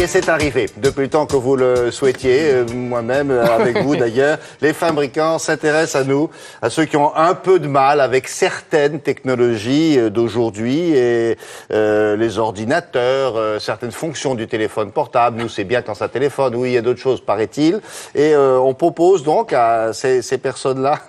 est, c'est arrivé. Depuis le temps que vous le souhaitiez, moi-même, avec vous d'ailleurs, les fabricants s'intéressent à nous, à ceux qui ont un peu de mal avec certaines technologies d'aujourd'hui et les ordinateurs, certaines fonctions du téléphone portable. Nous, c'est bien quand ça téléphone. Oui, il y a d'autres choses, paraît-il. Et on propose donc à ces personnes-là,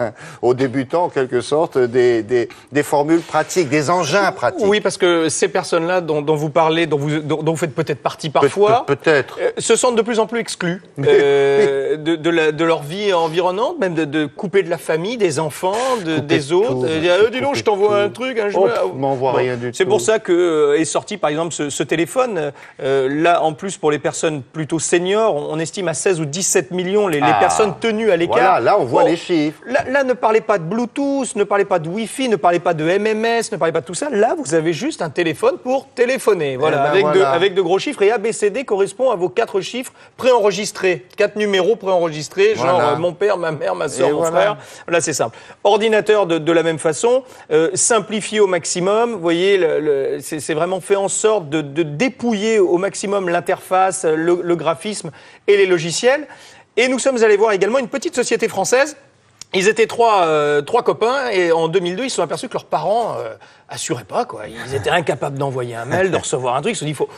aux débutants en quelque sorte, des formules pratiques, des engins pratiques. Oui, parce que ces personnes-là dont vous parlez, dont vous faites peut-être partie parfois, peut-être, se sentent de plus en plus exclus de leur vie environnante, même de couper de la famille, des enfants, des autres. Dis donc, je t'envoie un truc. Hein, m'envoie rien du tout. C'est pour ça que est sorti, par exemple, ce téléphone. Là, en plus, pour les personnes plutôt seniors, on estime à 16 ou 17 millions les personnes tenues à l'écart. Voilà, là, on voit les chiffres. Là, ne parlez pas de Bluetooth, ne parlez pas de Wi-Fi, ne parlez pas de MMS, ne parlez pas de tout ça. Là, vous avez juste un téléphone pour téléphoner. Voilà, avec de gros chiffres. Et ABCD correspond à vos 4 chiffres préenregistrés. 4 numéros préenregistrés, genre mon père, ma mère, ma soeur, mon frère. Là, c'est simple. Ordinateur de la même façon, simplifié au maximum. Vous voyez, c'est vraiment fait en sorte de dépouiller au maximum l'interface, le graphisme et les logiciels. Et nous sommes allés voir également une petite société française. Ils étaient trois copains et en 2002, ils se sont aperçus que leurs parents assuraient pas, quoi. Ils étaient incapables d'envoyer un mail, de recevoir un truc. Ils se sont dit,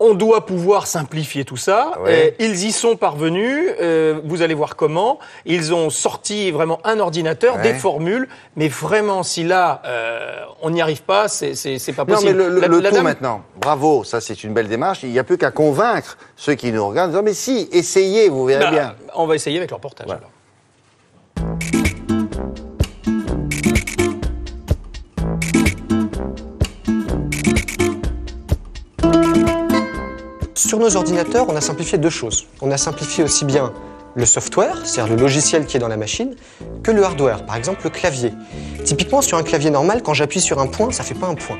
on doit pouvoir simplifier tout ça. Ouais. Ils y sont parvenus. Vous allez voir comment. Ils ont sorti vraiment un ordinateur, des formules. Mais vraiment, si là, on n'y arrive pas, c'est pas possible. Non, mais le tout maintenant. Bravo, ça c'est une belle démarche. Il n'y a plus qu'à convaincre ceux qui nous regardent. Non, mais si, essayez, vous verrez bien. On va essayer avec leur portage. Voilà. Alors. Sur nos ordinateurs, on a simplifié 2 choses. On a simplifié aussi bien le software, c'est-à-dire le logiciel qui est dans la machine, que le hardware, par exemple le clavier. Typiquement, sur un clavier normal, quand j'appuie sur un point, ça ne fait pas un point.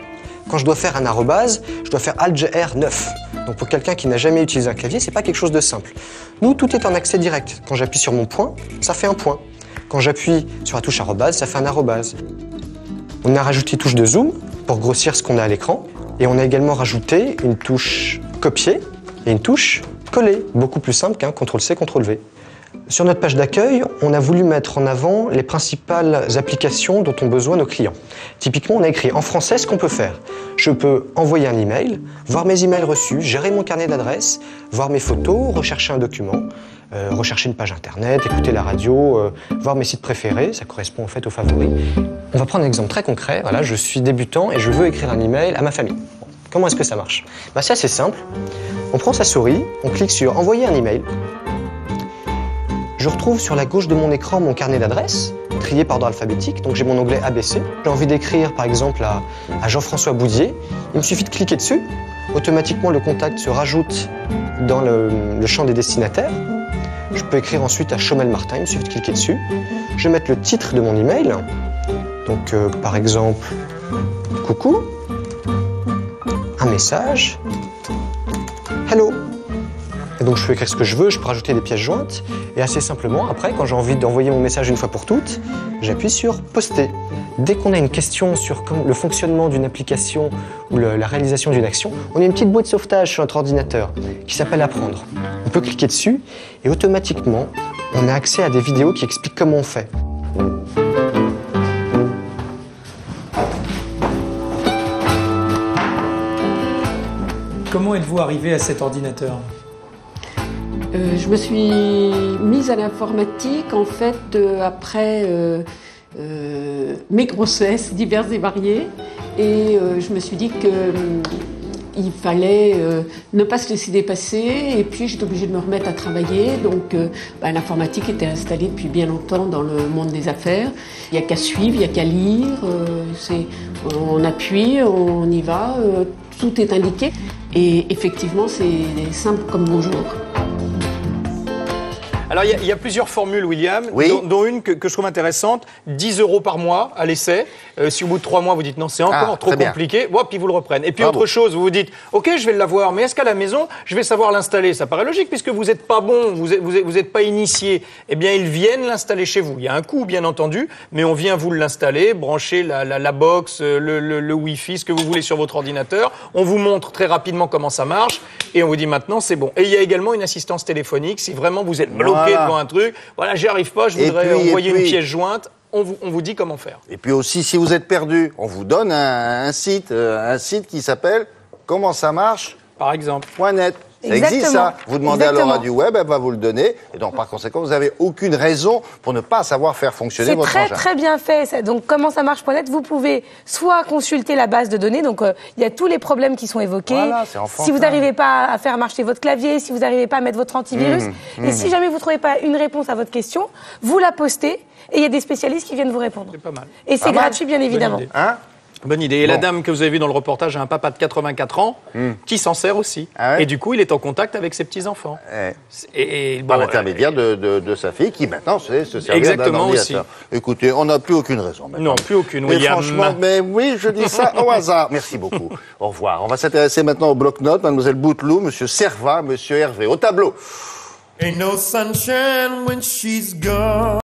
Quand je dois faire un arrobase, je dois faire Alt-GR 9. Donc pour quelqu'un qui n'a jamais utilisé un clavier, c'est pas quelque chose de simple. Nous, tout est en accès direct. Quand j'appuie sur mon point, ça fait un point. Quand j'appuie sur la touche arrobase, ça fait un arrobase. On a rajouté une touche de zoom pour grossir ce qu'on a à l'écran. Et on a également rajouté une touche copier et une touche coller, beaucoup plus simple qu'un CTRL-C, CTRL-V. Sur notre page d'accueil, on a voulu mettre en avant les principales applications dont ont besoin nos clients. Typiquement, on a écrit en français ce qu'on peut faire. Je peux envoyer un email, voir mes emails reçus, gérer mon carnet d'adresses, voir mes photos, rechercher un document, rechercher une page internet, écouter la radio, voir mes sites préférés, ça correspond en fait aux favoris. On va prendre un exemple très concret. Voilà, je suis débutant et je veux écrire un email à ma famille. Comment est-ce que ça marche? C'est assez simple. On prend sa souris, on clique sur envoyer un email. Je retrouve sur la gauche de mon écran mon carnet d'adresses, trié par ordre alphabétique, donc j'ai mon onglet ABC. J'ai envie d'écrire par exemple à Jean-François Boudier. Il me suffit de cliquer dessus. Automatiquement, le contact se rajoute dans le champ des destinataires. Je peux écrire ensuite à Chomel Martin, il me suffit de cliquer dessus. Je vais mettre le titre de mon email. Donc par exemple, coucou, un message, hello. Et donc je peux écrire ce que je veux, je peux rajouter des pièces jointes. Et assez simplement, après, quand j'ai envie d'envoyer mon message une fois pour toutes, j'appuie sur poster. Dès qu'on a une question sur le fonctionnement d'une application ou la réalisation d'une action, on a une petite boîte de sauvetage sur notre ordinateur qui s'appelle Apprendre. On peut cliquer dessus et automatiquement, on a accès à des vidéos qui expliquent comment on fait. Comment êtes-vous arrivé à cet ordinateur ? Je me suis mise à l'informatique en fait après mes grossesses diverses et variées et je me suis dit qu'il fallait ne pas se laisser dépasser et puis j'étais obligée de me remettre à travailler donc l'informatique était installée depuis bien longtemps dans le monde des affaires. Il n'y a qu'à suivre, il n'y a qu'à lire, on appuie, on y va, tout est indiqué et effectivement c'est simple comme bonjour. Alors, il y a plusieurs formules, William, Oui. dont une que je trouve intéressante. 10 € par mois à l'essai. Si au bout de 3 mois, vous dites non, c'est encore trop compliqué, puis vous le reprenez. Et puis autre chose, vous vous dites, ok, je vais l'avoir, mais est-ce qu'à la maison, je vais savoir l'installer? Ça paraît logique, puisque vous n'êtes pas bon, vous n'êtes pas initié. Eh bien, ils viennent l'installer chez vous. Il y a un coût, bien entendu, mais on vient vous l'installer, brancher la box, le Wi-Fi, ce que vous voulez sur votre ordinateur. On vous montre très rapidement comment ça marche, et on vous dit maintenant, c'est bon. Et il y a également une assistance téléphonique, si vraiment vous êtes bloqué devant un truc, voilà, j'y arrive pas, je voudrais envoyer une pièce jointe, on vous dit comment faire. Et puis aussi, si vous êtes perdu, on vous donne un site qui s'appelle comment ça marche Par exemple. .net. Ça existe, ça. Vous demandez à Laura du web, elle va vous le donner. Et donc, par conséquent, vous n'avez aucune raison pour ne pas savoir faire fonctionner votre engin. C'est très bien fait. Ça. Donc, comment ça marche.net, vous pouvez soit consulter la base de données. Donc, il y a tous les problèmes qui sont évoqués. Voilà, c'est enfantin. Si vous n'arrivez pas à faire marcher votre clavier, si vous n'arrivez pas à mettre votre antivirus, et si jamais vous ne trouvez pas une réponse à votre question, vous la postez et il y a des spécialistes qui viennent vous répondre. C'est pas mal. Et c'est gratuit, bien évidemment. Bonne idée. Et la dame que vous avez vue dans le reportage a un papa de 84 ans qui s'en sert aussi. Et du coup, il est en contact avec ses petits-enfants. Par l'intermédiaire de sa fille qui maintenant se servir d'un ordinateur. Écoutez, on n'a plus aucune raison maintenant. Non, plus aucune. Mais franchement, mais oui, je dis ça au hasard. Merci beaucoup. Au revoir. On va s'intéresser maintenant au bloc-notes. Mademoiselle Bouteloup, Monsieur Servat, Monsieur Hervé. Au tableau. Ain't no sunshine when she's gone.